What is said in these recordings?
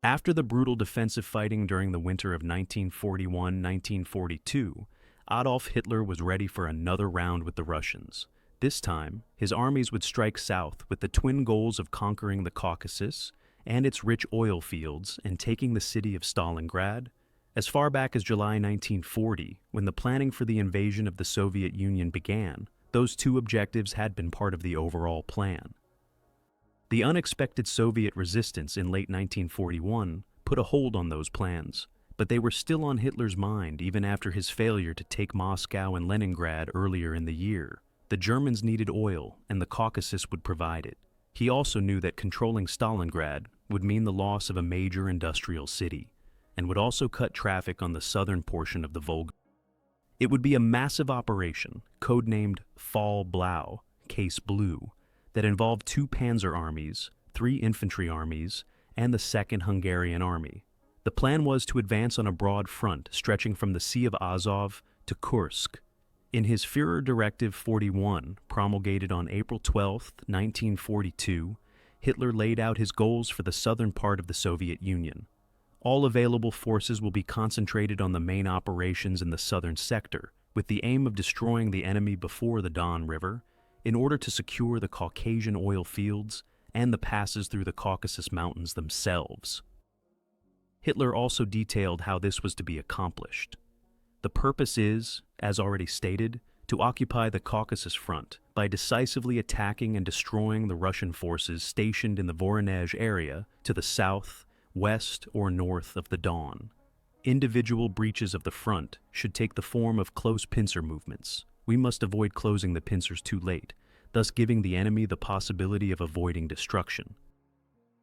After the brutal defensive fighting during the winter of 1941-1942, Adolf Hitler was ready for another round with the Russians. This time, his armies would strike south with the twin goals of conquering the Caucasus and its rich oil fields and taking the city of Stalingrad. As far back as July 1940, when the planning for the invasion of the Soviet Union began, those two objectives had been part of the overall plan. The unexpected Soviet resistance in late 1941 put a hold on those plans, but they were still on Hitler's mind even after his failure to take Moscow and Leningrad earlier in the year. The Germans needed oil, and the Caucasus would provide it. He also knew that controlling Stalingrad would mean the loss of a major industrial city, and would also cut traffic on the southern portion of the Volga. It would be a massive operation, codenamed Fall Blau, Case Blue, that involved 2 panzer armies, 3 infantry armies, and the 2nd Hungarian Army. The plan was to advance on a broad front stretching from the Sea of Azov to Kursk. In his Führer Directive 41, promulgated on April 12, 1942, Hitler laid out his goals for the southern part of the Soviet Union. All available forces will be concentrated on the main operations in the southern sector, with the aim of destroying the enemy before the Don River, in order to secure the Caucasian oil fields and the passes through the Caucasus Mountains themselves. Hitler also detailed how this was to be accomplished. The purpose is, as already stated, to occupy the Caucasus front by decisively attacking and destroying the Russian forces stationed in the Voronezh area to the south, west, or north of the Don. Individual breaches of the front should take the form of close pincer movements. We must avoid closing the pincers too late, thus giving the enemy the possibility of avoiding destruction.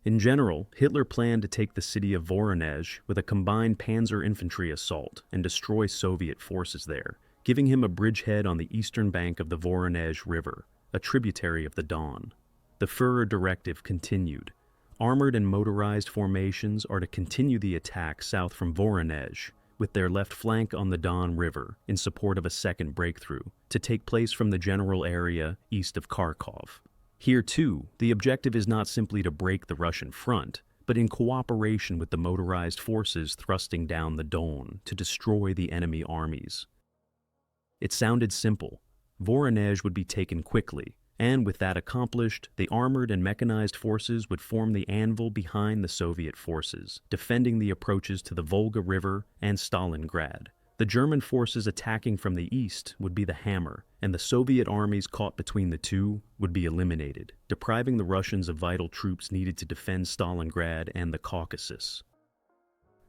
In general, Hitler planned to take the city of Voronezh with a combined panzer infantry assault and destroy Soviet forces there, giving him a bridgehead on the eastern bank of the Voronezh River, a tributary of the Don. The Führer Directive continued. Armored and motorized formations are to continue the attack south from Voronezh, with their left flank on the Don River in support of a second breakthrough, to take place from the general area east of Kharkov. Here, too, the objective is not simply to break the Russian front, but in cooperation with the motorized forces thrusting down the Don to destroy the enemy armies. It sounded simple. Voronezh would be taken quickly, and with that accomplished, the armored and mechanized forces would form the anvil behind the Soviet forces, defending the approaches to the Volga River and Stalingrad. The German forces attacking from the east would be the hammer, and the Soviet armies caught between the two would be eliminated, depriving the Russians of vital troops needed to defend Stalingrad and the Caucasus.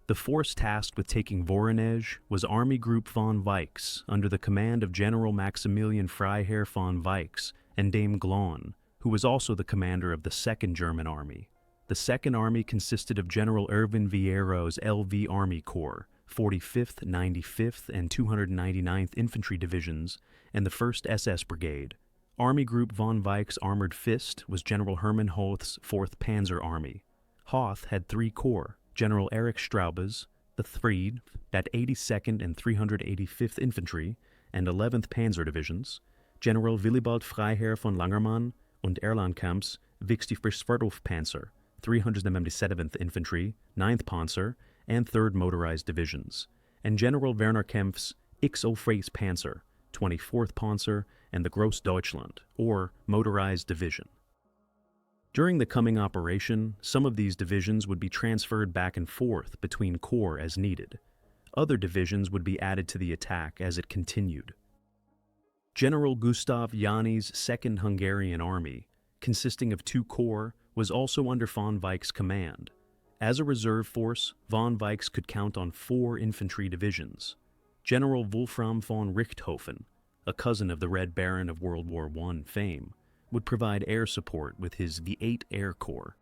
The force tasked with taking Voronezh was Army Group von Weichs, under the command of General Maximilian Freiherr von Weichs and Dame Glonn, who was also the commander of the 2nd German Army. The 2nd Army consisted of General Erwin Viero's LV Army Corps, 45th, 95th, and 299th Infantry Divisions, and the 1st SS Brigade. Army Group von Weich's Armored Fist was General Hermann Hoth's 4th Panzer Army. Hoth had 3 corps, General Erich Straube's, the 3rd, that 82nd and 385th Infantry, and 11th Panzer Divisions, General Willibald Freiherr von Langermann und Erlangkamp's 64th Panzer, 377th Infantry, 9th Panzer, and 3rd Motorized Divisions, and General Werner Kempf's XO-Freies Panzer, 24th Panzer, and the Großdeutschland, or Motorized Division. During the coming operation, some of these divisions would be transferred back and forth between corps as needed. Other divisions would be added to the attack as it continued. General Gustav Jani's 2nd Hungarian Army, consisting of 2 corps, was also under von Weich's command. As a reserve force, von Weichs could count on 4 infantry divisions. General Wolfram von Richthofen, a cousin of the Red Baron of World War I fame, would provide air support with his V8 Air Corps.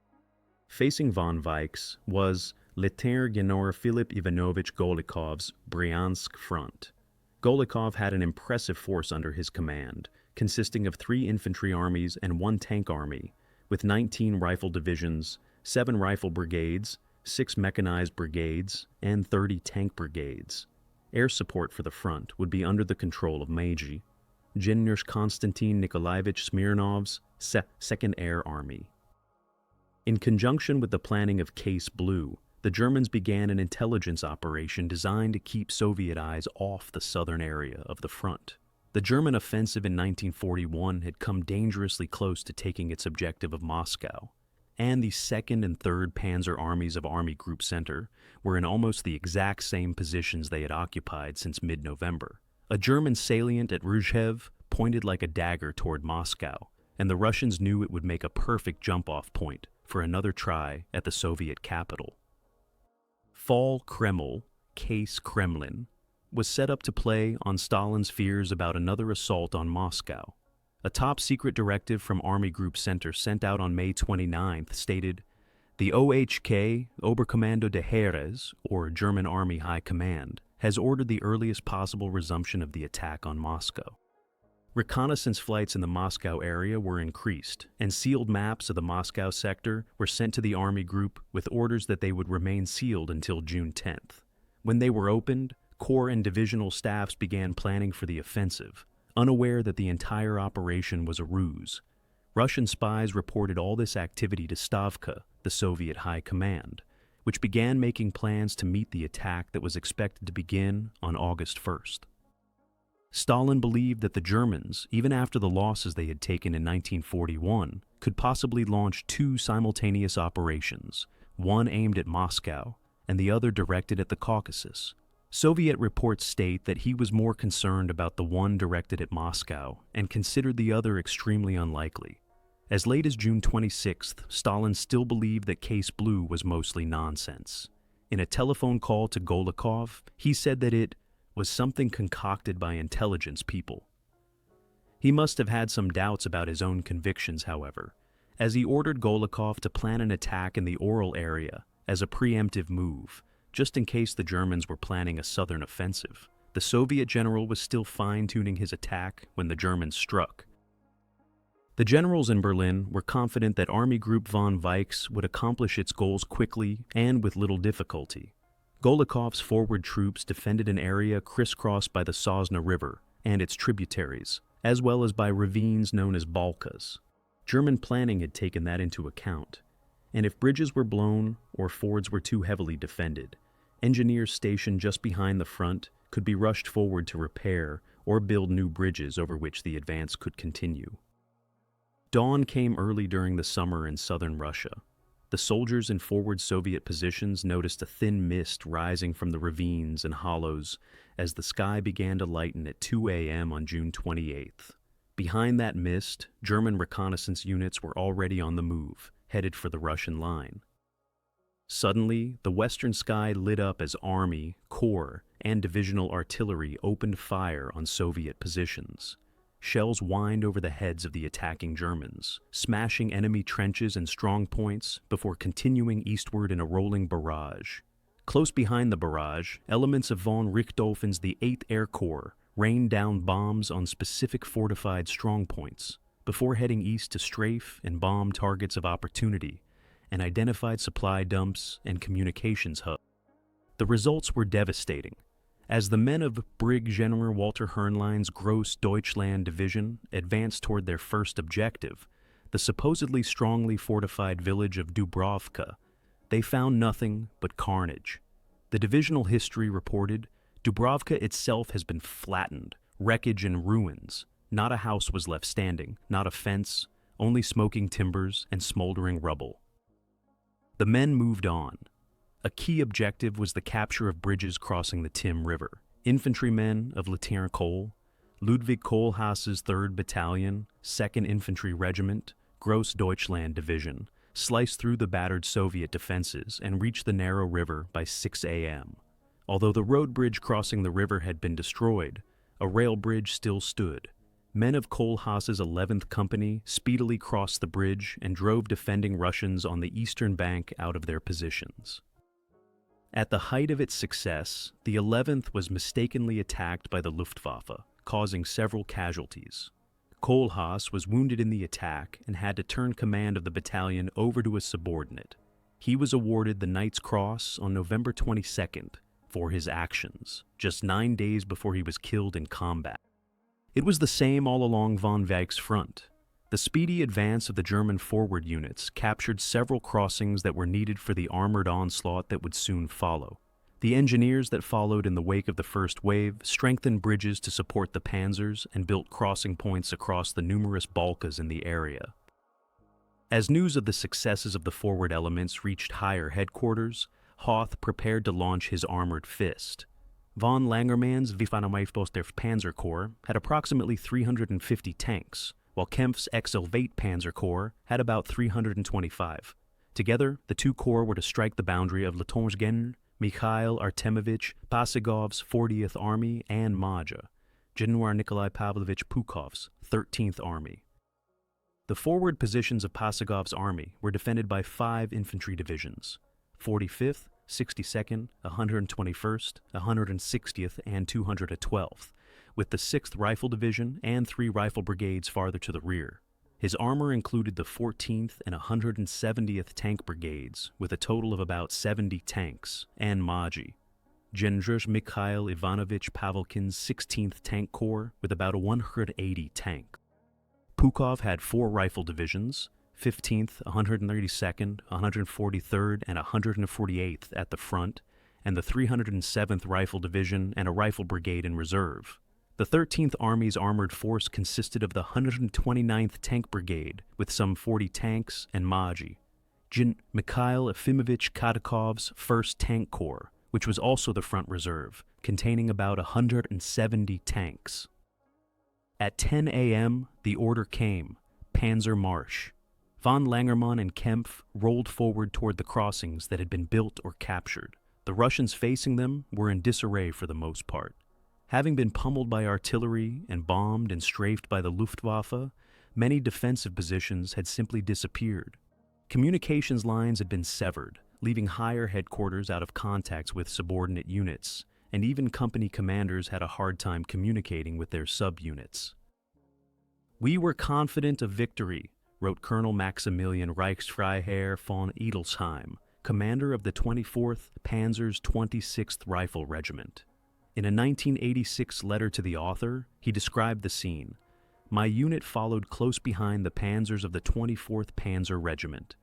Facing von Weichs was Lieutenant-General Philip Ivanovich Golikov's Bryansk Front. Golikov had an impressive force under his command, consisting of 3 infantry armies and 1 tank army, with 19 rifle divisions, 7 rifle brigades, 6 mechanized brigades, and 30 tank brigades. Air support for the front would be under the control of Meiji, General Konstantin Nikolaevich Smirnov's 2nd Air Army. In conjunction with the planning of Case Blue, the Germans began an intelligence operation designed to keep Soviet eyes off the southern area of the front. The German offensive in 1941 had come dangerously close to taking its objective of Moscow, and the 2nd and 3rd Panzer Armies of Army Group Center were in almost the exact same positions they had occupied since mid-November. A German salient at Rzhev pointed like a dagger toward Moscow, and the Russians knew it would make a perfect jump-off point for another try at the Soviet capital. Fall Kreml, Case Kremlin, was set up to play on Stalin's fears about another assault on Moscow. A top-secret directive from Army Group Center sent out on May 29th stated, "The OHK, Oberkommando des Heeres, or German Army High Command, has ordered the earliest possible resumption of the attack on Moscow." Reconnaissance flights in the Moscow area were increased, and sealed maps of the Moscow sector were sent to the Army Group with orders that they would remain sealed until June 10th. When they were opened, Corps and divisional staffs began planning for the offensive, unaware that the entire operation was a ruse. Russian spies reported all this activity to Stavka, the Soviet High Command, which began making plans to meet the attack that was expected to begin on August 1st. Stalin believed that the Germans, even after the losses they had taken in 1941, could possibly launch two simultaneous operations, one aimed at Moscow and the other directed at the Caucasus. Soviet reports state that he was more concerned about the one directed at Moscow and considered the other extremely unlikely. As late as June 26th, Stalin still believed that Case Blue was mostly nonsense. In a telephone call to Golikov, he said that it was something concocted by intelligence people. He must have had some doubts about his own convictions, however, as he ordered Golikov to plan an attack in the Ural area as a preemptive move, just in case the Germans were planning a southern offensive. The Soviet general was still fine-tuning his attack when the Germans struck. The generals in Berlin were confident that Army Group von Weichs would accomplish its goals quickly and with little difficulty. Golikov's forward troops defended an area crisscrossed by the Sosna River and its tributaries, as well as by ravines known as balkas. German planning had taken that into account, and if bridges were blown or fords were too heavily defended, engineers stationed just behind the front could be rushed forward to repair or build new bridges over which the advance could continue. Dawn came early during the summer in southern Russia. The soldiers in forward Soviet positions noticed a thin mist rising from the ravines and hollows as the sky began to lighten at 2 a.m. on June 28th. Behind that mist, German reconnaissance units were already on the move, headed for the Russian line. Suddenly, the western sky lit up as Army, Corps, and divisional artillery opened fire on Soviet positions. Shells whined over the heads of the attacking Germans, smashing enemy trenches and strong points before continuing eastward in a rolling barrage. Close behind the barrage, elements of von Richthofen's the 8th Air Corps rained down bombs on specific fortified strongpoints before heading east to strafe and bomb targets of opportunity and identified supply dumps and communications hubs. The results were devastating. As the men of Brig General Walter Hernlein's Gross Deutschland Division advanced toward their first objective, the supposedly strongly fortified village of Dubrovka, they found nothing but carnage. The divisional history reported, Dubrovka itself has been flattened, wreckage and ruins. Not a house was left standing, not a fence, only smoking timbers and smoldering rubble. The men moved on. A key objective was the capture of bridges crossing the Tim River. Infantrymen of Lieutenant Kohl, Ludwig Kohlhaas's 3rd Battalion, 2nd Infantry Regiment, Gross Deutschland Division, sliced through the battered Soviet defenses and reached the narrow river by 6 a.m. Although the road bridge crossing the river had been destroyed, a rail bridge still stood. Men of Kohlhaas's 11th Company speedily crossed the bridge and drove defending Russians on the eastern bank out of their positions. At the height of its success, the 11th was mistakenly attacked by the Luftwaffe, causing several casualties. Kohlhaas was wounded in the attack and had to turn command of the battalion over to a subordinate. He was awarded the Knight's Cross on November 22nd for his actions, just 9 days before he was killed in combat. It was the same all along von Weich's front. The The speedy advance of the German forward units captured several crossings that were needed for the armored onslaught that would soon follow. The engineers that followed in the wake of the first wave strengthened bridges to support the panzers and built crossing points across the numerous balkas in the area. As news of the successes of the forward elements reached higher headquarters, Hoth prepared to launch his armored fist. Von Langermann's Wiffenheim-Poster Panzer Corps had approximately 350 tanks, while Kempf's Exelvate Panzer Corps had about 325. Together, the two corps were to strike the boundary of Letongen, Mikhail Artemovich Pasigov's 40th Army, and Maja, General Nikolai Pavlovich Pukov's 13th Army. The forward positions of Pasigov's army were defended by 5 infantry divisions: 45th, 62nd, 121st, 160th, and 212th, with the 6th Rifle Division and 3 rifle brigades farther to the rear. His armor included the 14th and 170th Tank Brigades, with a total of about 70 tanks, and Maji, General Mikhail Ivanovich Pavelkin's 16th Tank Corps, with about 180 tanks. Pukov had 4 rifle divisions, 15th, 132nd, 143rd, and 148th at the front, and the 307th Rifle Division and a rifle brigade in reserve. The 13th Army's armored force consisted of the 129th Tank Brigade, with some 40 tanks, and Maji, Mikhail Efimovich Katakov's 1st Tank Corps, which was also the front reserve, containing about 170 tanks. At 10 a.m., the order came: Panzer Marsch. Von Langermann and Kempf rolled forward toward the crossings that had been built or captured. The Russians facing them were in disarray for the most part. Having been pummeled by artillery and bombed and strafed by the Luftwaffe, many defensive positions had simply disappeared. Communications lines had been severed, leaving higher headquarters out of contact with subordinate units, and even company commanders had a hard time communicating with their subunits. "We were confident of victory," wrote Colonel Maximilian Reichsfreiherr von Edelsheim, commander of the 24th Panzer's 26th Rifle Regiment. In a 1986 letter to the author, he described the scene. "My unit followed close behind the panzers of the 24th Panzer Regiment.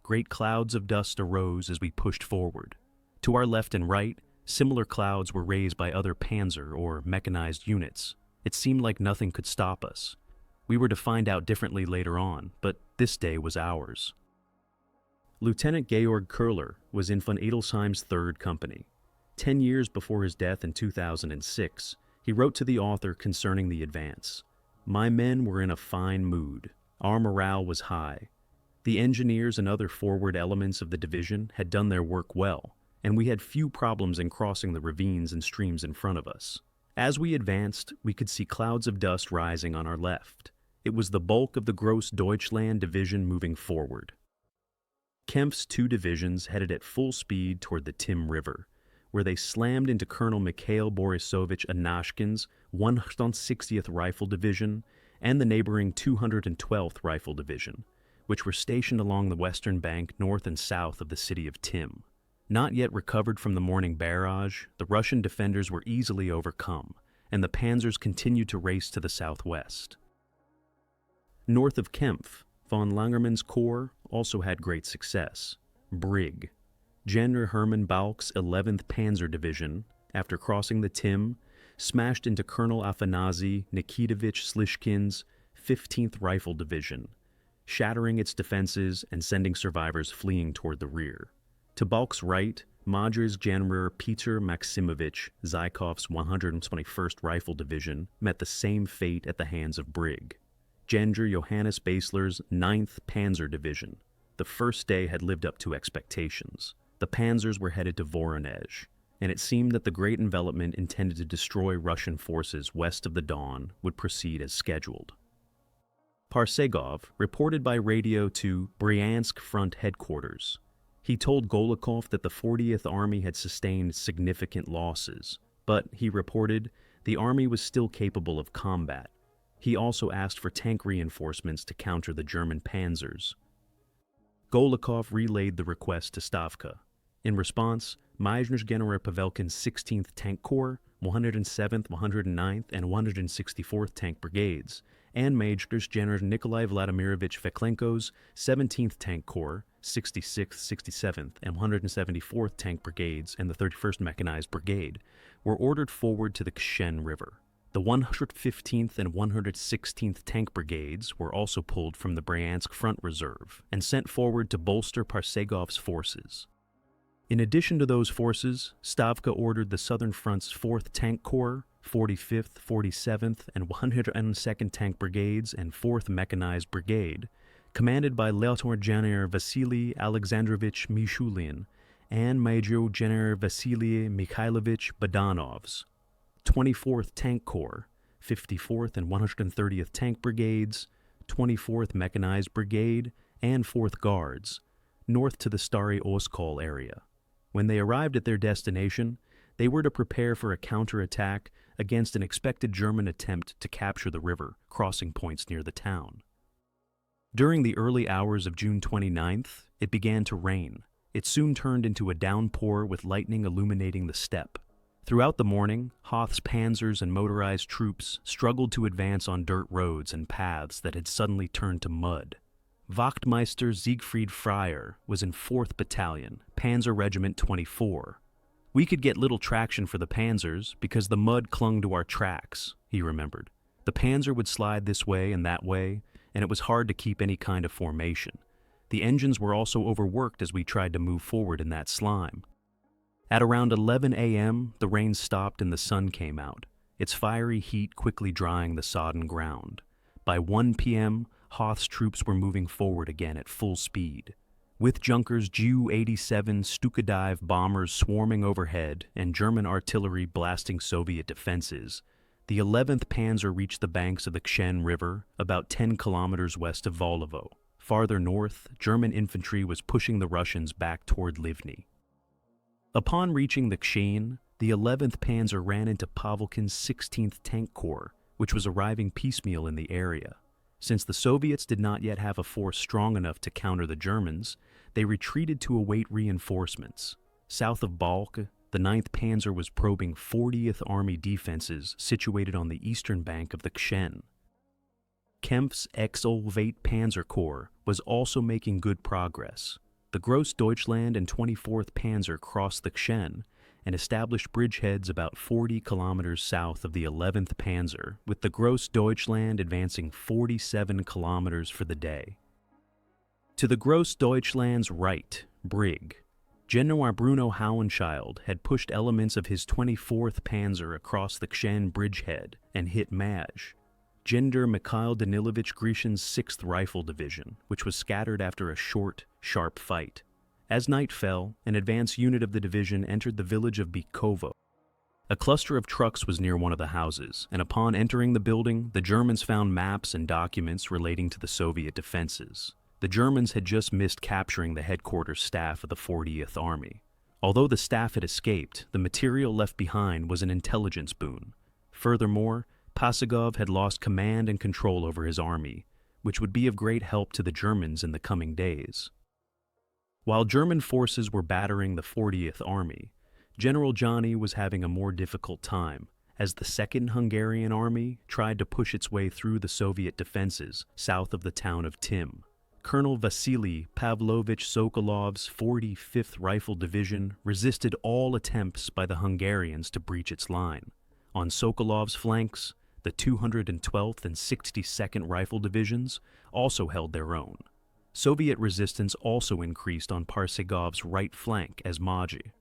Great clouds of dust arose as we pushed forward. To our left and right, similar clouds were raised by other panzer or mechanized units. It seemed like nothing could stop us. We were to find out differently later on, but this day was ours." Lieutenant Georg Köhler was in von Edelsheim's 3rd Company. 10 years before his death in 2006, he wrote to the author concerning the advance. "My men were in a fine mood. Our morale was high. The engineers and other forward elements of the division had done their work well, and we had few problems in crossing the ravines and streams in front of us. As we advanced, we could see clouds of dust rising on our left. It was the bulk of the Gross Deutschland division moving forward." Kempf's 2 divisions headed at full speed toward the Tim River, where they slammed into Colonel Mikhail Borisovich Anashkin's 160th Rifle Division and the neighboring 212th Rifle Division, which were stationed along the western bank north and south of the city of Tim. Not yet recovered from the morning barrage, the Russian defenders were easily overcome, and the panzers continued to race to the southwest. North of Kempf, von Langermann's corps also had great success. Brig. General Hermann Bauch's 11th Panzer Division, after crossing the Tim, smashed into Colonel Afanasy Nikitovich Slishkin's 15th Rifle Division, shattering its defenses and sending survivors fleeing toward the rear. To Bauch's right, Madras General Peter Maximovich Zhykov's 121st Rifle Division met the same fate at the hands of Brig. General Johannes Basler's 9th Panzer Division. The first day had lived up to expectations. The panzers were headed to Voronezh, and it seemed that the great envelopment intended to destroy Russian forces west of the Don would proceed as scheduled. Parsegov reported by radio to Bryansk Front Headquarters. He told Golikov that the 40th Army had sustained significant losses, but, he reported, the army was still capable of combat. He also asked for tank reinforcements to counter the German panzers. Golikov relayed the request to Stavka. In response, Major General Pavelkin's 16th Tank Corps, 107th, 109th, and 164th Tank Brigades, and Majors General Nikolai Vladimirovich Veklenko's 17th Tank Corps, 66th, 67th, and 174th Tank Brigades, and the 31st Mechanized Brigade were ordered forward to the Kshen River. The 115th and 116th Tank Brigades were also pulled from the Bryansk Front Reserve and sent forward to bolster Parsegov's forces. In addition to those forces, Stavka ordered the Southern Front's 4th Tank Corps, 45th, 47th, and 102nd Tank Brigades and 4th Mechanized Brigade, commanded by Lieutenant General Vasily Alexandrovich Mishulin and Major General Vasily Mikhailovich Badanovs, 24th Tank Corps, 54th and 130th Tank Brigades, 24th Mechanized Brigade, and 4th Guards, north to the Stary Oskol area. When they arrived at their destination, they were to prepare for a counterattack against an expected German attempt to capture the river crossing points near the town. During the early hours of June 29th, it began to rain. It soon turned into a downpour with lightning illuminating the steppe. Throughout the morning, Hoth's panzers and motorized troops struggled to advance on dirt roads and paths that had suddenly turned to mud. Wachtmeister Siegfried Freier was in 4th Battalion, Panzer Regiment 24. "We could get little traction for the panzers because the mud clung to our tracks," he remembered. "The panzer would slide this way and that way, and it was hard to keep any kind of formation. The engines were also overworked as we tried to move forward in that slime." At around 11 a.m., the rain stopped and the sun came out, its fiery heat quickly drying the sodden ground. By 1 p.m., Hoth's troops were moving forward again at full speed. With Junkers Ju-87 Stuka-dive bombers swarming overhead and German artillery blasting Soviet defenses, the 11th Panzer reached the banks of the Kshen River about 10 kilometers west of Volovo. Farther north, German infantry was pushing the Russians back toward Livny. Upon reaching the Kshen, the 11th Panzer ran into Pavelkin's 16th Tank Corps, which was arriving piecemeal in the area. Since the Soviets did not yet have a force strong enough to counter the Germans, they retreated to await reinforcements. South of Balk, the 9th Panzer was probing 40th Army defenses situated on the eastern bank of the Kshen. Kempf's ex-Olvate Panzer Corps was also making good progress. The Grossdeutschland and 24th Panzer crossed the Kshen and established bridgeheads about 40 kilometers south of the 11th Panzer, with the Grossdeutschland advancing 47 kilometers for the day. To the Grossdeutschland's right, Brig, General Bruno Hauenschild had pushed elements of his 24th Panzer across the Kshen bridgehead and hit Maj, Gender Mikhail Danilovich Grishin's 6th Rifle Division, which was scattered after a short, sharp fight. As night fell, an advance unit of the division entered the village of Bikovo. A cluster of trucks was near one of the houses, and upon entering the building, the Germans found maps and documents relating to the Soviet defenses. The Germans had just missed capturing the headquarters staff of the 40th Army. Although the staff had escaped, the material left behind was an intelligence boon. Furthermore, Pasagov had lost command and control over his army, which would be of great help to the Germans in the coming days. While German forces were battering the 40th Army, General Johnny was having a more difficult time, as the 2nd Hungarian Army tried to push its way through the Soviet defenses south of the town of Tim. Colonel Vasily Pavlovich Sokolov's 45th Rifle Division resisted all attempts by the Hungarians to breach its line. On Sokolov's flanks, the 212th and 62nd Rifle Divisions also held their own. Soviet resistance also increased on Parsegov's right flank as Maji.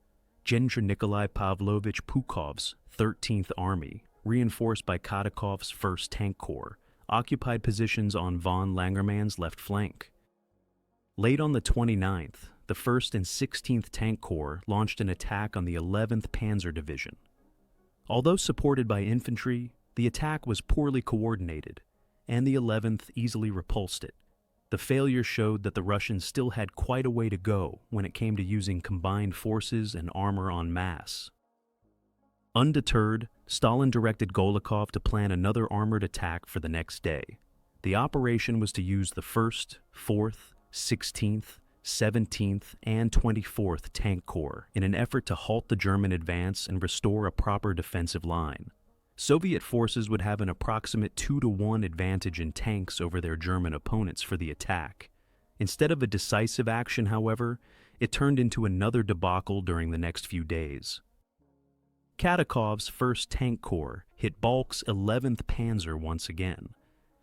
General Nikolai Pavlovich Pukov's 13th Army, reinforced by Katakov's 1st Tank Corps, occupied positions on von Langermann's left flank. Late on the 29th, the 1st and 16th Tank Corps launched an attack on the 11th Panzer Division. Although supported by infantry, the attack was poorly coordinated, and the 11th easily repulsed it. The failure showed that the Russians still had quite a way to go when it came to using combined forces and armor en masse. Undeterred, Stalin directed Golikov to plan another armored attack for the next day. The operation was to use the 1st, 4th, 16th, 17th, and 24th Tank Corps in an effort to halt the German advance and restore a proper defensive line. Soviet forces would have an approximate 2-to-1 advantage in tanks over their German opponents for the attack. Instead of a decisive action, however, it turned into another debacle during the next few days. Katakov's 1st Tank Corps hit Balk's 11th Panzer once again,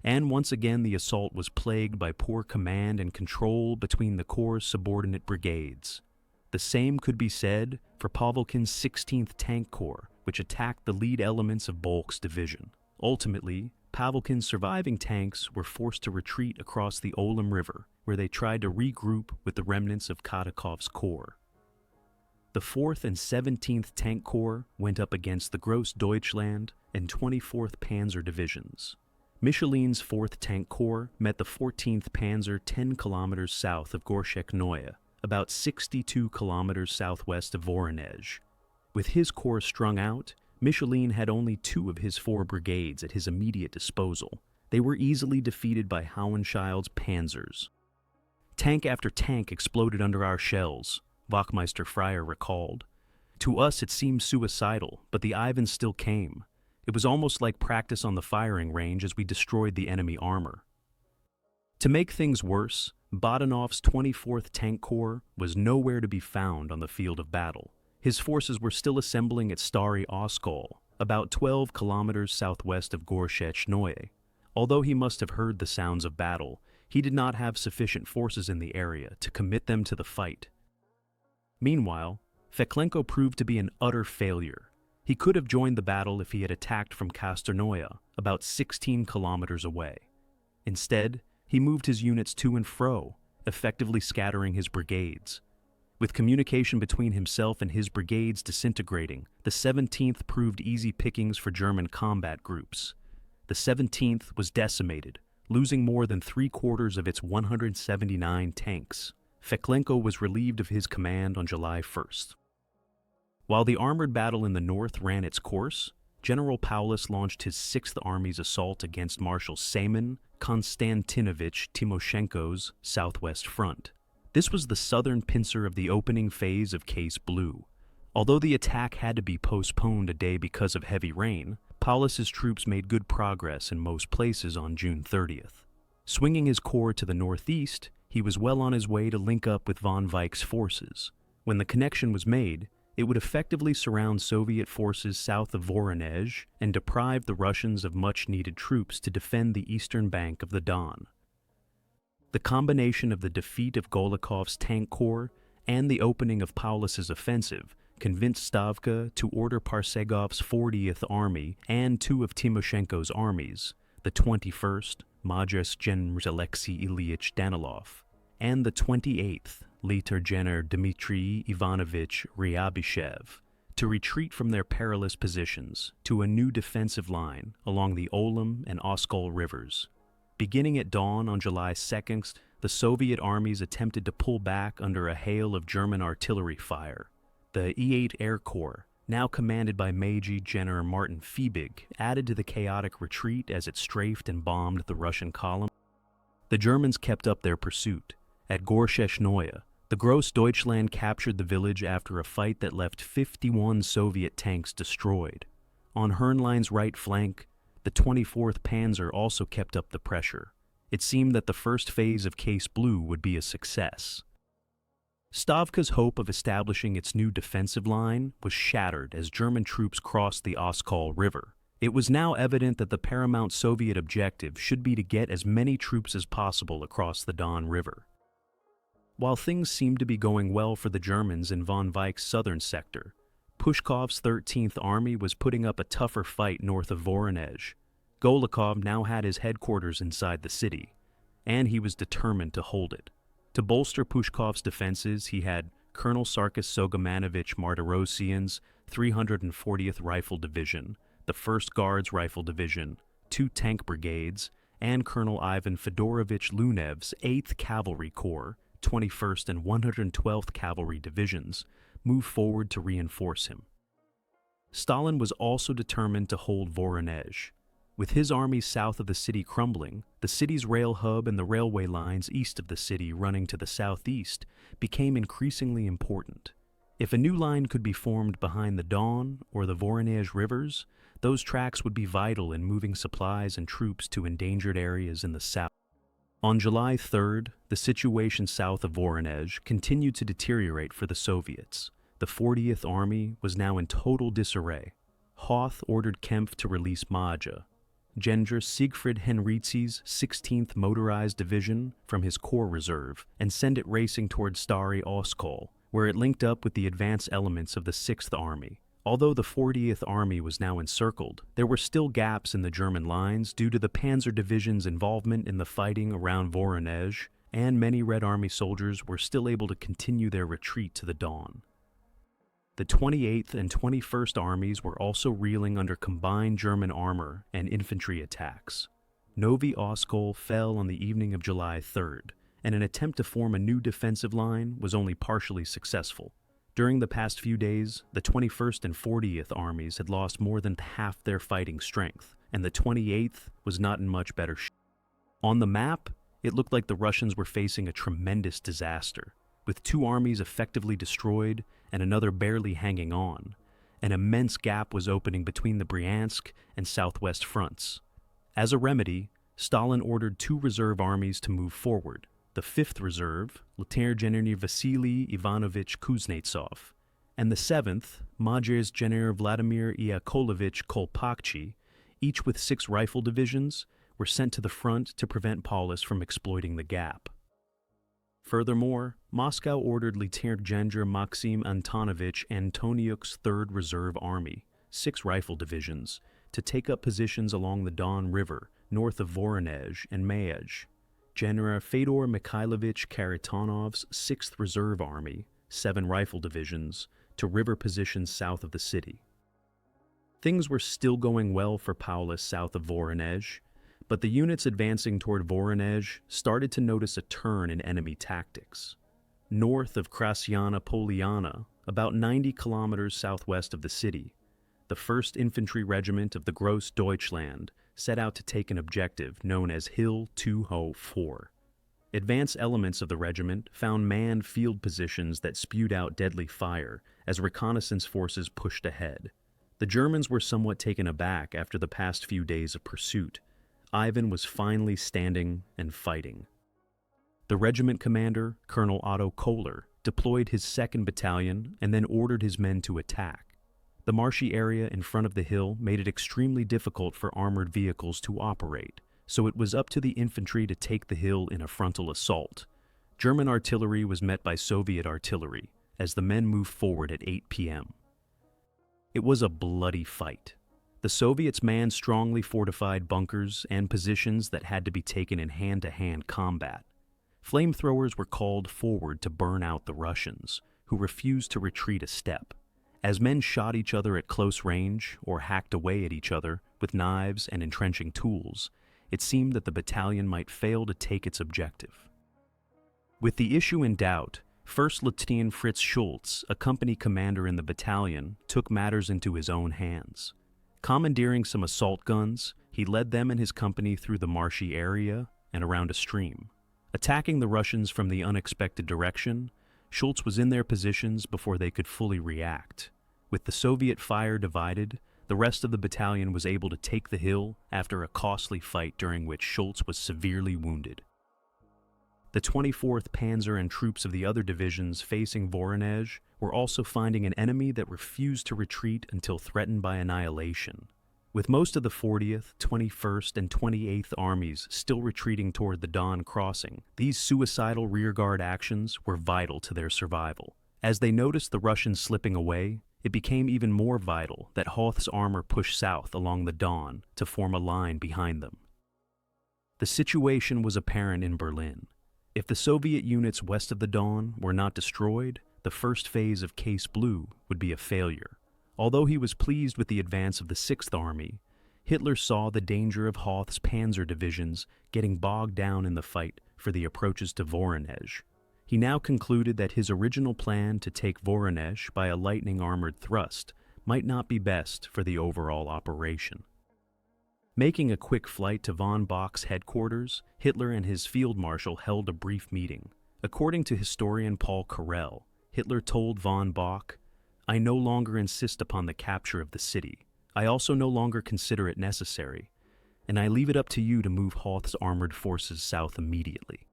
and once again the assault was plagued by poor command and control between the Corps' subordinate brigades. The same could be said for Pavelkin's 16th Tank Corps, which attacked the lead elements of Balk's division. Ultimately, Pavelkin's surviving tanks were forced to retreat across the Olim River, where they tried to regroup with the remnants of Katakov's corps. The 4th and 17th Tank Corps went up against the Gross Deutschland and 24th Panzer divisions. Michelin's 4th Tank Corps met the 14th Panzer 10 kilometers south of Gorshek Neue, about 62 kilometers southwest of Voronezh. With his corps strung out, Michelin had only 2 of his 4 brigades at his immediate disposal. They were easily defeated by Hauenschild's panzers. Tank after tank exploded under our shells, Wachmeister Fryer recalled. To us it seemed suicidal, but the Ivans still came. It was almost like practice on the firing range as we destroyed the enemy armor. To make things worse, Badanov's 24th Tank Corps was nowhere to be found on the field of battle. His forces were still assembling at Stary Oskol, about 12 kilometers southwest of Gorshek Neue. Although he must have heard the sounds of battle, he did not have sufficient forces in the area to commit them to the fight. Meanwhile, Feklenko proved to be an utter failure. He could have joined the battle if he had attacked from Kasternoye, about 16 kilometers away. Instead, he moved his units to and fro, effectively scattering his brigades. With communication between himself and his brigades disintegrating, the 17th proved easy pickings for German combat groups. The 17th was decimated, losing more than 3/4 of its 179 tanks. Feklenko was relieved of his command on July 1st. While the armored battle in the north ran its course, General Paulus launched his 6th Army's assault against Marshal Semen Konstantinovich Timoshenko's southwest front. This was the southern pincer of the opening phase of Case Blue. Although the attack had to be postponed a day because of heavy rain, Paulus's troops made good progress in most places on June 30th. Swinging his corps to the northeast, he was well on his way to link up with von Weich's forces. When the connection was made, it would effectively surround Soviet forces south of Voronezh and deprive the Russians of much-needed troops to defend the eastern bank of the Don. The combination of the defeat of Golikov's Tank Corps and the opening of Paulus's offensive convinced Stavka to order Parsegov's 40th Army and 2 of Timoshenko's armies, the 21st, Majes General Alexei Ilyich Danilov, and the 28th, Later General Dmitry Ivanovich Ryabyshev, to retreat from their perilous positions to a new defensive line along the Olim and Oskol rivers. Beginning at dawn on July 2nd, the Soviet armies attempted to pull back under a hail of German artillery fire. The E-8 Air Corps, now commanded by Major General Martin Fiebig, added to the chaotic retreat as it strafed and bombed the Russian column. The Germans kept up their pursuit. At Gorshek Neue, the Gross Deutschland captured the village after a fight that left 51 Soviet tanks destroyed. On Hernlein's right flank, the 24th Panzer also kept up the pressure. It seemed that the first phase of Case Blue would be a success. Stavka's hope of establishing its new defensive line was shattered as German troops crossed the Oskol River. It was now evident that the paramount Soviet objective should be to get as many troops as possible across the Don River. While things seemed to be going well for the Germans in von Weich's southern sector, Pushkov's 13th Army was putting up a tougher fight north of Voronezh. Golikov now had his headquarters inside the city, and he was determined to hold it. To bolster Pushkov's defenses, he had Colonel Sarkis Sogomanovich Martirosyan's 340th Rifle Division, the 1st Guards Rifle Division, 2 tank brigades, and Colonel Ivan Fedorovich Lunev's 8th Cavalry Corps, 21st and 112th Cavalry Divisions, move forward to reinforce him. Stalin was also determined to hold Voronezh. With his army south of the city crumbling, the city's rail hub and the railway lines east of the city running to the southeast became increasingly important. If a new line could be formed behind the Don or the Voronezh rivers, those tracks would be vital in moving supplies and troops to endangered areas in the south. On July 3rd, the situation south of Voronezh continued to deteriorate for the Soviets. The 40th Army was now in total disarray. Hoth ordered Kempf to release Maja. General Siegfried Henrizi's 16th Motorized Division from his Corps Reserve and send it racing toward Stary Oskol, where it linked up with the advance elements of the 6th Army. Although the 40th Army was now encircled, there were still gaps in the German lines due to the Panzer Division's involvement in the fighting around Voronezh, and many Red Army soldiers were still able to continue their retreat to the Don. The 28th and 21st Armies were also reeling under combined German armor and infantry attacks. Novi Oskol fell on the evening of July 3rd, and an attempt to form a new defensive line was only partially successful. During the past few days, the 21st and 40th Armies had lost more than half their fighting strength, and the 28th was not in much better shape. On the map, it looked like the Russians were facing a tremendous disaster, with two armies effectively destroyed and another barely hanging on. An immense gap was opening between the Bryansk and southwest fronts. As a remedy, Stalin ordered two reserve armies to move forward. The 5th Reserve, Lieutenant General Vasily Ivanovich Kuznetsov, and the 7th, Major General Vladimir Yakovlevich Kolpakchi, each with 6 rifle divisions, were sent to the front to prevent Paulus from exploiting the gap. Furthermore, Moscow ordered Lieutenant General Maxim Antonovich Antoniuk's 3rd Reserve Army, 6 rifle divisions, to take up positions along the Don River, north of Voronezh and Mayezh. General Fedor Mikhailovich Karatanov's 6th Reserve Army, 7 rifle divisions, to river positions south of the city. Things were still going well for Paulus south of Voronezh, but the units advancing toward Voronezh started to notice a turn in enemy tactics. North of Krasnaya Poliana, about 90 kilometers southwest of the city, the 1st Infantry Regiment of the Gross Deutschland set out to take an objective known as Hill 204. Advance elements of the regiment found manned field positions that spewed out deadly fire as reconnaissance forces pushed ahead. The Germans were somewhat taken aback after the past few days of pursuit. Ivan was finally standing and fighting. The regiment commander, Colonel Otto Kohler, deployed his 2nd Battalion and then ordered his men to attack. The marshy area in front of the hill made it extremely difficult for armored vehicles to operate, so it was up to the infantry to take the hill in a frontal assault. German artillery was met by Soviet artillery as the men moved forward at 8 p.m. It was a bloody fight. The Soviets manned strongly fortified bunkers and positions that had to be taken in hand-to-hand combat. Flamethrowers were called forward to burn out the Russians, who refused to retreat a step. As men shot each other at close range or hacked away at each other with knives and entrenching tools, it seemed that the battalion might fail to take its objective. With the issue in doubt, 1st Lieutenant Fritz Schultz, a company commander in the battalion, took matters into his own hands. Commandeering some assault guns, he led them and his company through the marshy area and around a stream. Attacking the Russians from the unexpected direction, Schultz was in their positions before they could fully react. With the Soviet fire divided, the rest of the battalion was able to take the hill after a costly fight during which Schultz was severely wounded. The 24th Panzer and troops of the other divisions facing Voronezh were also finding an enemy that refused to retreat until threatened by annihilation. With most of the 40th, 21st, and 28th Armies still retreating toward the Don crossing, these suicidal rearguard actions were vital to their survival. As they noticed the Russians slipping away, it became even more vital that Hoth's armor push south along the Don to form a line behind them. The situation was apparent in Berlin. If the Soviet units west of the Don were not destroyed, the first phase of Case Blue would be a failure. Although he was pleased with the advance of the 6th Army, Hitler saw the danger of Hoth's panzer divisions getting bogged down in the fight for the approaches to Voronezh. He now concluded that his original plan to take Voronezh by a lightning armored thrust might not be best for the overall operation. Making a quick flight to von Bock's headquarters, Hitler and his field marshal held a brief meeting. According to historian Paul Carrel, Hitler told von Bock, "I no longer insist upon the capture of the city. I also no longer consider it necessary, and I leave it up to you to move Hoth's armored forces south immediately."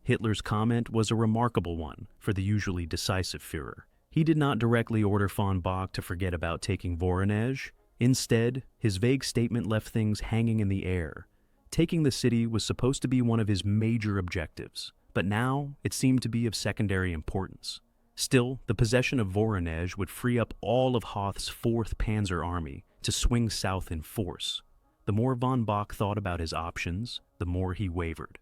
Hitler's comment was a remarkable one for the usually decisive Führer. He did not directly order von Bock to forget about taking Voronezh. Instead, his vague statement left things hanging in the air. Taking the city was supposed to be one of his major objectives, but now it seemed to be of secondary importance. Still, the possession of Voronezh would free up all of Hoth's 4th Panzer Army to swing south in force. The more von Bock thought about his options, the more he wavered.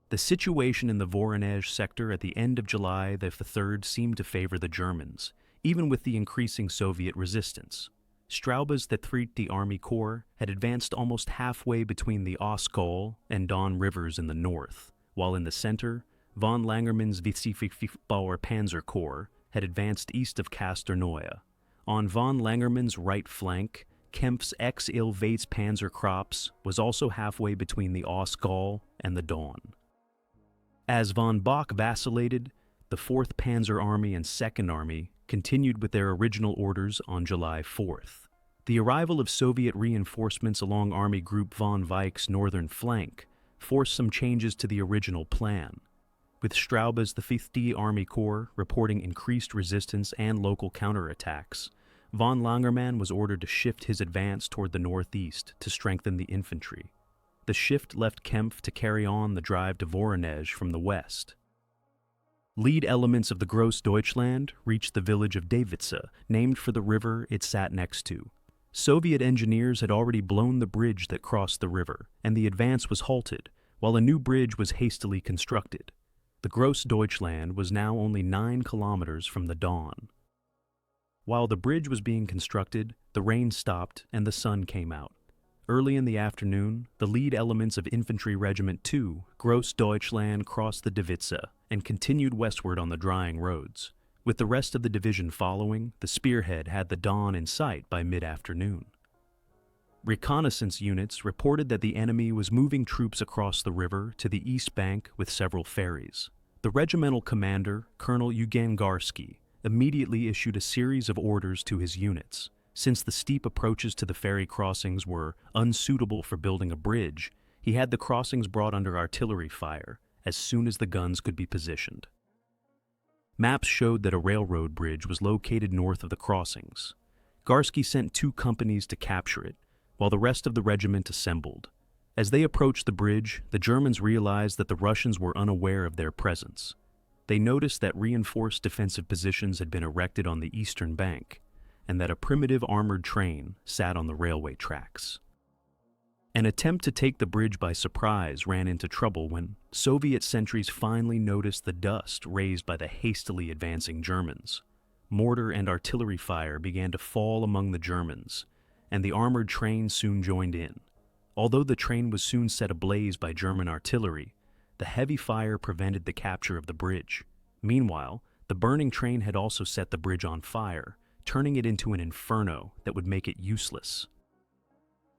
The situation in the Voronezh sector at the end of July the 3rd seemed to favor the Germans, even with the increasing Soviet resistance. Straube's III Army Corps had advanced almost halfway between the Oskol and Don rivers in the north, while in the center, von Langermann's 25th Bauer Panzer Corps had advanced east of Kastornoye. On von Langermann's right flank, Kempf's ex-Ilvates Panzer Krops was also halfway between the Oskol and the Don. As von Bock vacillated, the 4th Panzer Army and 2nd Army continued with their original orders on July 4th. The arrival of Soviet reinforcements along Army Group von Weich's northern flank forced some changes to the original plan. With Straube's the 5th Army Corps reporting increased resistance and local counterattacks, von Langermann was ordered to shift his advance toward the northeast to strengthen the infantry. The shift left Kempf to carry on the drive to Voronezh from the west. Lead elements of the Gross Deutschland reached the village of Davice, named for the river it sat next to. Soviet engineers had already blown the bridge that crossed the river, and the advance was halted, while a new bridge was hastily constructed. The Gross Deutschland was now only 9 kilometers from the Don. While the bridge was being constructed, the rain stopped and the sun came out. Early in the afternoon, the lead elements of Infantry Regiment 2, Gross Deutschland, crossed the Davice and continued westward on the drying roads. With the rest of the division following, the spearhead had the Don in sight by mid-afternoon. Reconnaissance units reported that the enemy was moving troops across the river to the east bank with several ferries. The regimental commander, Colonel Eugen Garsky, immediately issued a series of orders to his units. Since the steep approaches to the ferry crossings were unsuitable for building a bridge, he had the crossings brought under artillery fire as soon as the guns could be positioned. Maps showed that a railroad bridge was located north of the crossings. Garsky sent 2 companies to capture it, while the rest of the regiment assembled. As they approached the bridge, the Germans realized that the Russians were unaware of their presence. They noticed that reinforced defensive positions had been erected on the eastern bank, and that a primitive armored train sat on the railway tracks. An attempt to take the bridge by surprise ran into trouble when Soviet sentries finally noticed the dust raised by the hastily advancing Germans. Mortar and artillery fire began to fall among the Germans, and the armored train soon joined in. Although the train was soon set ablaze by German artillery, the heavy fire prevented the capture of the bridge. Meanwhile, the burning train had also set the bridge on fire, turning it into an inferno that would make it useless.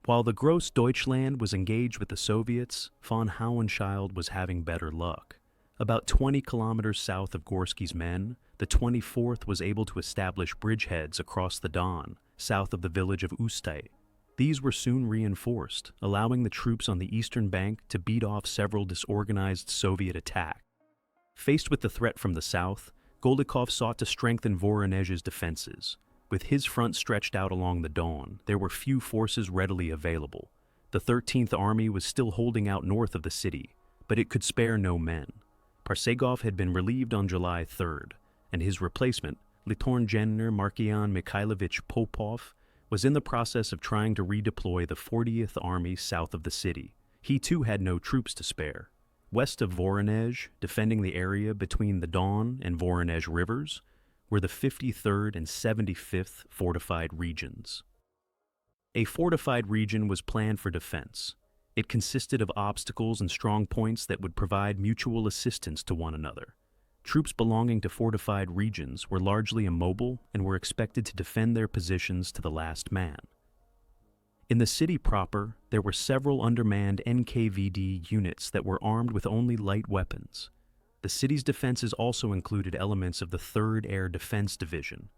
While the Gross Deutschland was engaged with the Soviets, von Hauenschild was having better luck. About 20 kilometers south of Gorsky's men, the 24th was able to establish bridgeheads across the Don, south of the village of Ustay. These were soon reinforced, allowing the troops on the eastern bank to beat off several disorganized Soviet attacks. Faced with the threat from the south, Golikov sought to strengthen Voronezh's defenses. With his front stretched out along the Don, there were few forces readily available. The 13th Army was still holding out north of the city, but it could spare no men. Parsegov had been relieved on July 3rd, and his replacement, Lieutenant General Markian Mikhailovich Popov, was in the process of trying to redeploy the 40th Army south of the city. He too had no troops to spare. West of Voronezh, defending the area between the Don and Voronezh rivers, were the 53rd and 75th fortified regions. A fortified region was planned for defense. It consisted of obstacles and strong points that would provide mutual assistance to one another. Troops belonging to fortified regions were largely immobile and were expected to defend their positions to the last man. In the city proper, there were several undermanned NKVD units that were armed with only light weapons. The city's defenses also included elements of the 3rd Air Defense Division,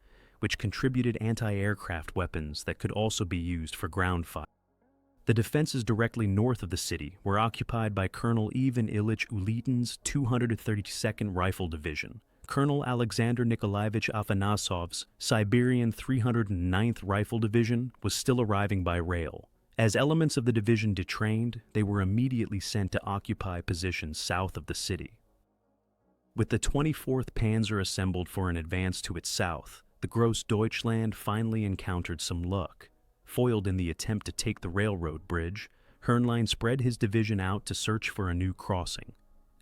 which contributed anti-aircraft weapons that could also be used for ground fire. The defenses directly north of the city were occupied by Colonel Ivan Ilyich Ulitin's 232nd Rifle Division. Colonel Alexander Nikolaevich Afanasov's Siberian 309th Rifle Division was still arriving by rail. As elements of the division detrained, they were immediately sent to occupy positions south of the city. With the 24th Panzer assembled for an advance to its south, the Gross Deutschland finally encountered some luck. Foiled in the attempt to take the railroad bridge, Hernlein spread his division out to search for a new crossing.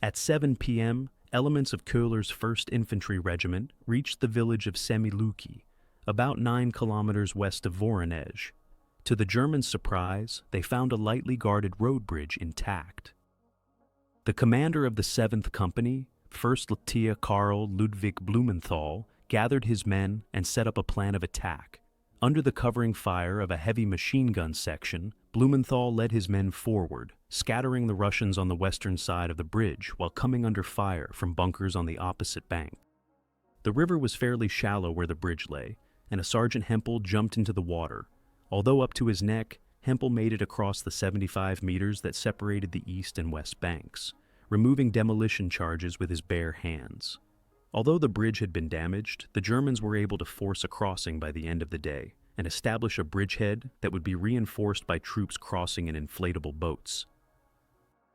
At 7 p.m., elements of Köhler's 1st Infantry Regiment reached the village of Semiluki, about 9 kilometers west of Voronezh. To the Germans' surprise, they found a lightly guarded road bridge intact. The commander of the 7th Company, 1st Lieutenant Karl Ludwig Blumenthal, gathered his men and set up a plan of attack. Under the covering fire of a heavy machine gun section, Blumenthal led his men forward, scattering the Russians on the western side of the bridge while coming under fire from bunkers on the opposite bank. The river was fairly shallow where the bridge lay, and a Sergeant Hempel jumped into the water. Although up to his neck, Hempel made it across the 75 meters that separated the east and west banks, removing demolition charges with his bare hands. Although the bridge had been damaged, the Germans were able to force a crossing by the end of the day and establish a bridgehead that would be reinforced by troops crossing in inflatable boats.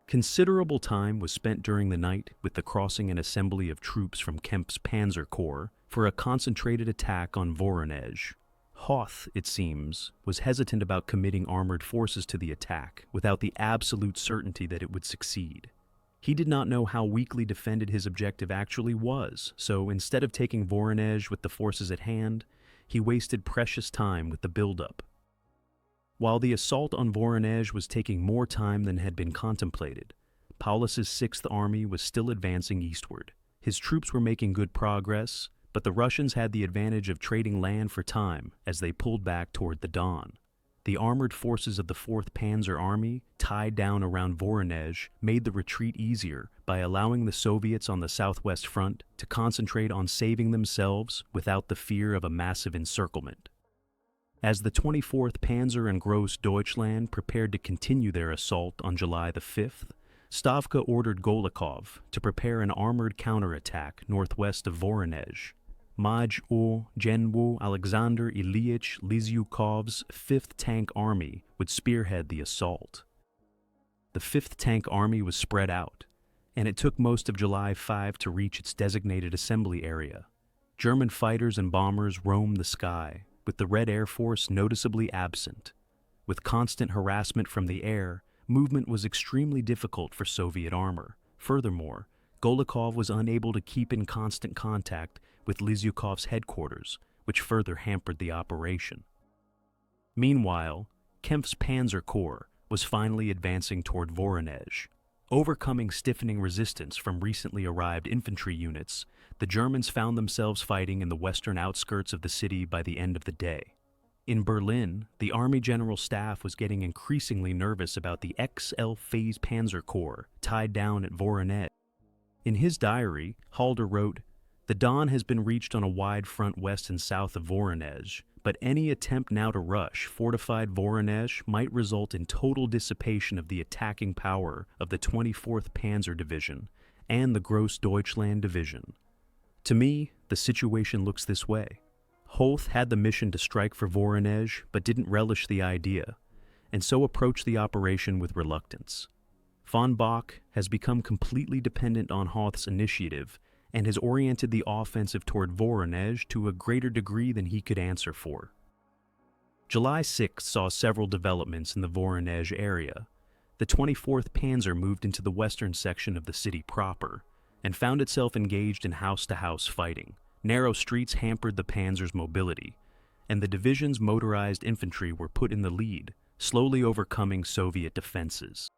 Considerable time was spent during the night with the crossing and assembly of troops from Kemp's Panzer Corps for a concentrated attack on Voronezh. Hoth, it seems, was hesitant about committing armored forces to the attack without the absolute certainty that it would succeed. He did not know how weakly defended his objective actually was, so instead of taking Voronezh with the forces at hand, he wasted precious time with the buildup. While the assault on Voronezh was taking more time than had been contemplated, Paulus's 6th Army was still advancing eastward. His troops were making good progress, but the Russians had the advantage of trading land for time as they pulled back toward the Don. The armored forces of the 4th Panzer Army, tied down around Voronezh, made the retreat easier by allowing the Soviets on the southwest front to concentrate on saving themselves without the fear of a massive encirclement. As the 24th Panzer and Gross Deutschland prepared to continue their assault on July the 5th, Stavka ordered Golikov to prepare an armored counterattack northwest of Voronezh. Maj. General Alexander Ilyich Lysyukov's 5th Tank Army would spearhead the assault. The 5th Tank Army was spread out, and it took most of July 5 to reach its designated assembly area. German fighters and bombers roamed the sky, with the Red Air Force noticeably absent. With constant harassment from the air, movement was extremely difficult for Soviet armor. Furthermore, Golikov was unable to keep in constant contact with Lysyukov's headquarters, which further hampered the operation. Meanwhile, Kemp's Panzer Corps was finally advancing toward Voronezh. Overcoming stiffening resistance from recently arrived infantry units, the Germans found themselves fighting in the western outskirts of the city by the end of the day. In Berlin, the Army General Staff was getting increasingly nervous about the XL Phase Panzer Corps tied down at Voronezh. In his diary, Halder wrote, "The Don has been reached on a wide front west and south of Voronezh, but any attempt now to rush fortified Voronezh might result in total dissipation of the attacking power of the 24th Panzer Division and the Gross Deutschland Division." To me, the situation looks this way. Hoth had the mission to strike for Voronezh, but didn't relish the idea, and so approached the operation with reluctance. Von Bock has become completely dependent on Hoth's initiative and has oriented the offensive toward Voronezh to a greater degree than he could answer for. July 6 saw several developments in the Voronezh area. The 24th Panzer moved into the western section of the city proper and found itself engaged in house-to-house fighting. Narrow streets hampered the Panzer's mobility, and the division's motorized infantry were put in the lead, slowly overcoming Soviet defenses.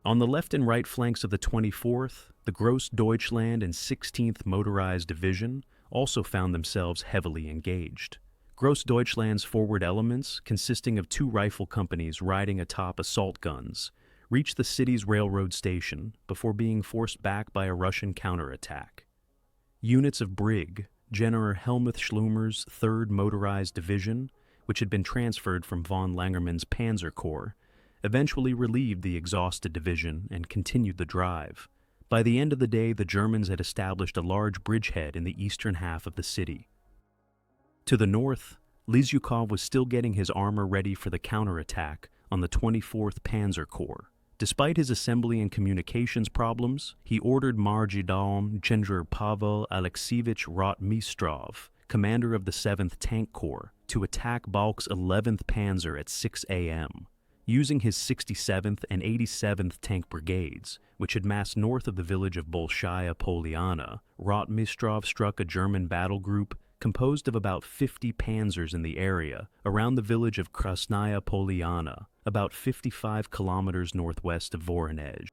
On the left and right flanks of the 24th, the Gross Deutschland and 16th Motorized Division also found themselves heavily engaged. Gross Deutschland's forward elements, consisting of 2 rifle companies riding atop assault guns, reached the city's railroad station before being forced back by a Russian counterattack. Units of Brig General Helmuth Schlummer's 3rd Motorized Division, which had been transferred from von Langermann's Panzer Corps, eventually relieved the exhausted division and continued the drive. By the end of the day, the Germans had established a large bridgehead in the eastern half of the city. To the north, Lysyukov was still getting his armor ready for the counterattack on the 24th Panzer Corps. Despite his assembly and communications problems, he ordered Marjidalm General Pavel Alexievich Rotmistrov, commander of the 7th Tank Corps, to attack Balk's 11th Panzer at 6 a.m. Using his 67th and 87th Tank Brigades, which had massed north of the village of Bolshaya Poliana, Rotmistrov struck a German battle group composed of about 50 panzers in the area around the village of Krasnaya Poliana, about 55 kilometers northwest of Voronezh.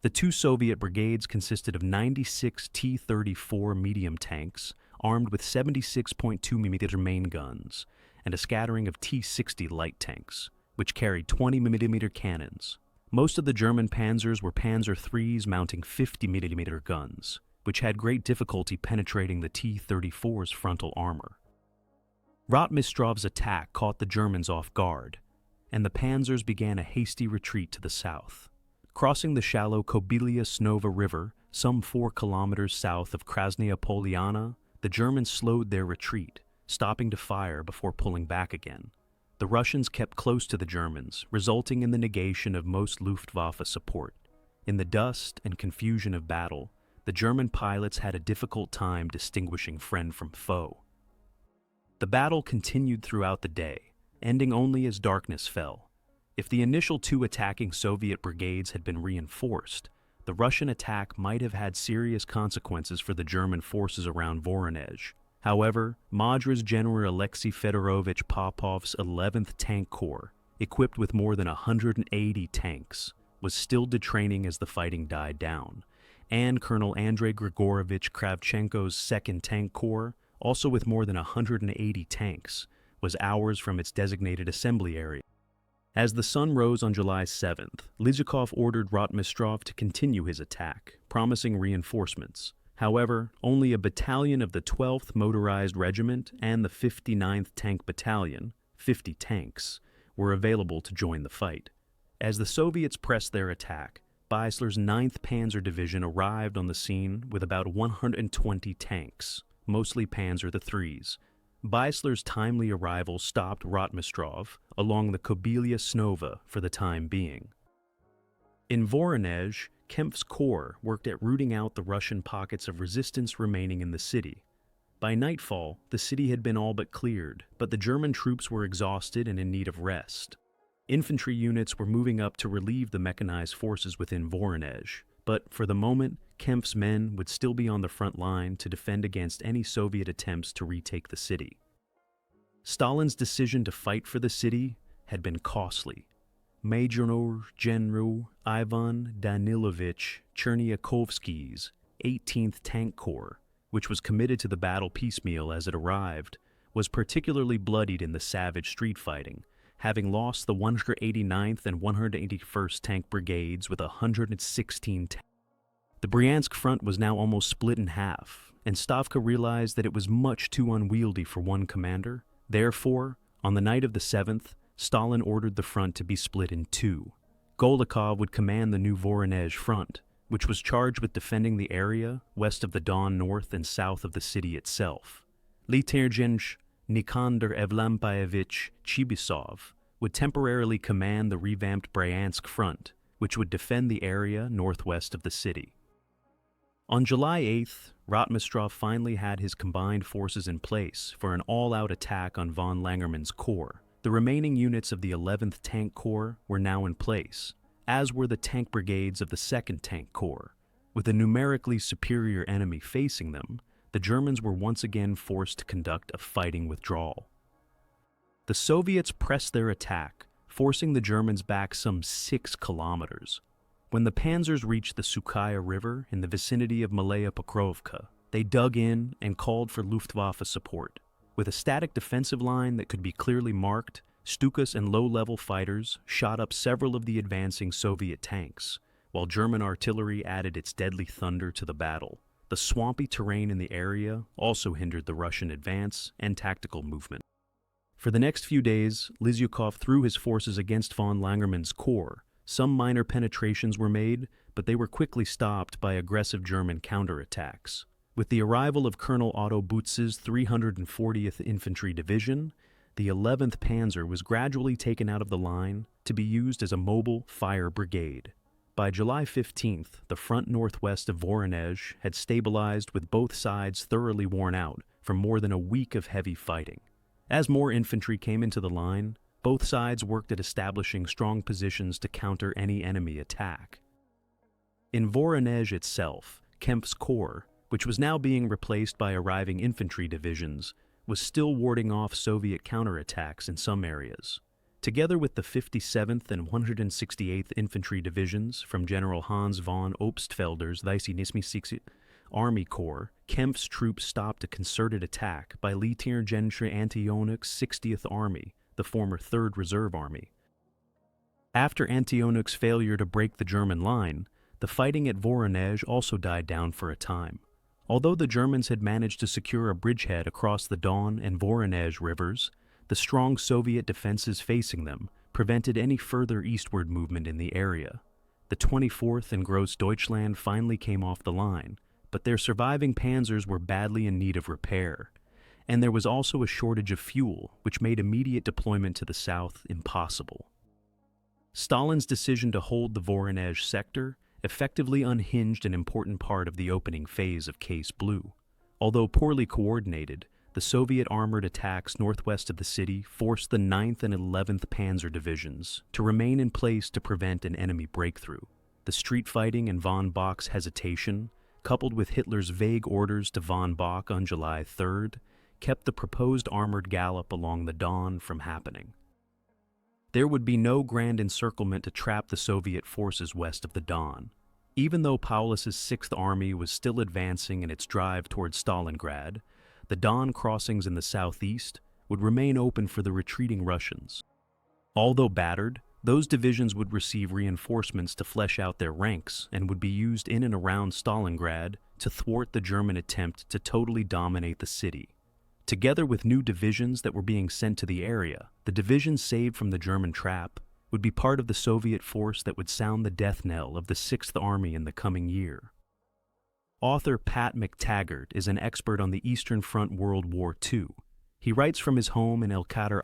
The 2 Soviet brigades consisted of 96 T-34 medium tanks armed with 76.2 mm main guns and a scattering of T-60 light tanks, which carried 20 mm cannons. Most of the German panzers were Panzer IIIs mounting 50 mm guns, which had great difficulty penetrating the T-34's frontal armor. Rotmistrov's attack caught the Germans off guard, and the panzers began a hasty retreat to the south. Crossing the shallow Kobylia Snova River, some 4 kilometers south of Krasnaya Poliana, the Germans slowed their retreat, stopping to fire before pulling back again. The Russians kept close to the Germans, resulting in the negation of most Luftwaffe support. In the dust and confusion of battle, the German pilots had a difficult time distinguishing friend from foe. The battle continued throughout the day, ending only as darkness fell. If the initial 2 attacking Soviet brigades had been reinforced, the Russian attack might have had serious consequences for the German forces around Voronezh. However, Madra's General Alexei Fedorovich Popov's 11th Tank Corps, equipped with more than 180 tanks, was still detraining as the fighting died down, and Colonel Andrei Grigorovich Kravchenko's 2nd Tank Corps, also with more than 180 tanks, was hours from its designated assembly area. As the sun rose on July 7th, Lysyukov ordered Rotmistrov to continue his attack, promising reinforcements. However, only a battalion of the 12th Motorized Regiment and the 59th Tank Battalion, 50 tanks, were available to join the fight. As the Soviets pressed their attack, Beisler's 9th Panzer Division arrived on the scene with about 120 tanks, mostly Panzer IIIs. Beisler's timely arrival stopped Rotmistrov along the Kobylia Snova for the time being. In Voronezh, Kempf's corps worked at rooting out the Russian pockets of resistance remaining in the city. By nightfall, the city had been all but cleared, but the German troops were exhausted and in need of rest. Infantry units were moving up to relieve the mechanized forces within Voronezh, but for the moment, Kempf's men would still be on the front line to defend against any Soviet attempts to retake the city. Stalin's decision to fight for the city had been costly. Major General Ivan Danilovich Cherniakovsky's 18th Tank Corps, which was committed to the battle piecemeal as it arrived, was particularly bloodied in the savage street fighting, having lost the 189th and 181st Tank Brigades with 116 tanks. The Bryansk front was now almost split in half, and Stavka realized that it was much too unwieldy for one commander. Therefore, on the night of the 7th, Stalin ordered the front to be split in 2. Golikov would command the new Voronezh front, which was charged with defending the area west of the Don north and south of the city itself. Lieutenant Nikandar Evlampayevich Chibisov would temporarily command the revamped Bryansk front, which would defend the area northwest of the city. On July 8th, Rotmistrov finally had his combined forces in place for an all-out attack on von Langermann's corps. The remaining units of the 11th Tank Corps were now in place, as were the tank brigades of the 2nd Tank Corps. With a numerically superior enemy facing them, the Germans were once again forced to conduct a fighting withdrawal. The Soviets pressed their attack, forcing the Germans back some 6 kilometers. When the panzers reached the Sukaya River in the vicinity of Malaya Pokrovka, they dug in and called for Luftwaffe support. With a static defensive line that could be clearly marked, Stukas and low-level fighters shot up several of the advancing Soviet tanks, while German artillery added its deadly thunder to the battle. The swampy terrain in the area also hindered the Russian advance and tactical movement. For the next few days, Lysyukov threw his forces against von Langermann's corps. Some minor penetrations were made, but they were quickly stopped by aggressive German counterattacks. With the arrival of Colonel Otto Butz's 340th Infantry Division, the 11th Panzer was gradually taken out of the line to be used as a mobile fire brigade. By July 15th, the front northwest of Voronezh had stabilized with both sides thoroughly worn out from more than a week of heavy fighting. As more infantry came into the line, both sides worked at establishing strong positions to counter any enemy attack. In Voronezh itself, Kempf's corps, which was now being replaced by arriving infantry divisions, was still warding off Soviet counterattacks in some areas. Together with the 57th and 168th Infantry Divisions from General Hans von Obstfelder's 26th Army Corps, Kempf's troops stopped a concerted attack by Lieutenant General Antonuk's 60th Army, the former 3rd Reserve Army. After Antonuk's failure to break the German line, the fighting at Voronezh also died down for a time. Although the Germans had managed to secure a bridgehead across the Don and Voronezh rivers, the strong Soviet defenses facing them prevented any further eastward movement in the area. The 24th and Großdeutschland finally came off the line, but their surviving panzers were badly in need of repair, and there was also a shortage of fuel, which made immediate deployment to the south impossible. Stalin's decision to hold the Voronezh sector effectively unhinged an important part of the opening phase of Case Blue. Although poorly coordinated, the Soviet armored attacks northwest of the city forced the 9th and 11th Panzer Divisions to remain in place to prevent an enemy breakthrough. The street fighting and von Bock's hesitation, coupled with Hitler's vague orders to von Bock on July 3rd, kept the proposed armored gallop along the Don from happening. There would be no grand encirclement to trap the Soviet forces west of the Don. Even though Paulus's 6th Army was still advancing in its drive towards Stalingrad, the Don crossings in the southeast would remain open for the retreating Russians. Although battered, those divisions would receive reinforcements to flesh out their ranks and would be used in and around Stalingrad to thwart the German attempt to totally dominate the city. Together with new divisions that were being sent to the area, the divisions saved from the German trap would be part of the Soviet force that would sound the death knell of the 6th Army in the coming year. Author Pat McTaggart is an expert on the Eastern Front World War II. He writes from his home in El Khadr